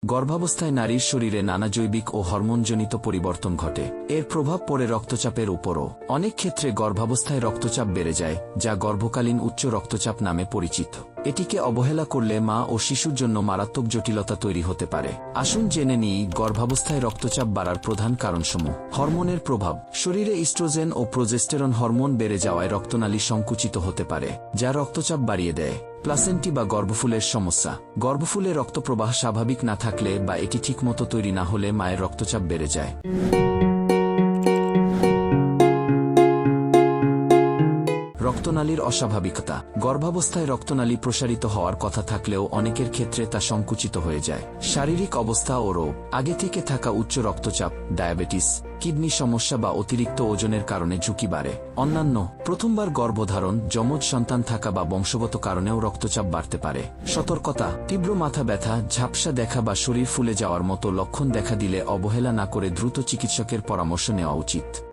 গর্ভাবস্থায় নারীর শরীরে নানা জৈবিক ও হরমোনজনিত পরিবর্তন ঘটে। এর প্রভাব পড়ে রক্তচাপের উপরও। অনেক ক্ষেত্রে গর্ভাবস্থায় রক্তচাপ বেড়ে যায়, যা গর্ভকালীন উচ্চ রক্তচাপ নামে পরিচিত। এটিকে অবহেলা করলে মা ও শিশুর জন্য মারাত্মক জটিলতা তৈরি হতে পারে। আসুন জেনে নিই গর্ভাবস্থায় রক্তচাপ বাড়ার প্রধান কারণসমূহ। হরমোনের প্রভাব। শরীরে ইস্ট্রোজেন ও প্রোজেস্টেরন হরমোন বেড়ে যাওয়ায় রক্তনালী সংকুচিত হতে পারে, যা রক্তচাপ বাড়িয়ে দেয়। প্লাসেন্টি বা গর্ভফুলের সমস্যা। গর্ভফুলে রক্তপ্রবাহ স্বাভাবিক না থাকলে বা এটি ঠিকমতো তৈরি না হলে মায়ের রক্তচাপ বেড়ে যায়। রক্তনালীর অস্বাভাবিকতা। গর্ভাবস্থায় রক্তনালী প্রসারিত হওয়ার কথা থাকলেও অনেকের ক্ষেত্রে তা সংকুচিত হয়ে যায়। শারীরিক অবস্থা ও রোগ। আগে থেকে থাকা উচ্চ রক্তচাপ, ডায়াবেটিস, কিডনি সমস্যা বা অতিরিক্ত ওজনের কারণে ঝুঁকি বাড়ে। অন্যান্য। প্রথমবার গর্ভধারণ, যমজ সন্তান থাকা বা বংশগত কারণেও রক্তচাপ বাড়তে পারে। সতর্কতা। তীব্র মাথা ব্যথা, ঝাপসা দেখা বা শরীর ফুলে যাওয়ার মতো লক্ষণ দেখা দিলে অবহেলা না করে দ্রুত চিকিৎসকের পরামর্শ নেওয়া উচিত।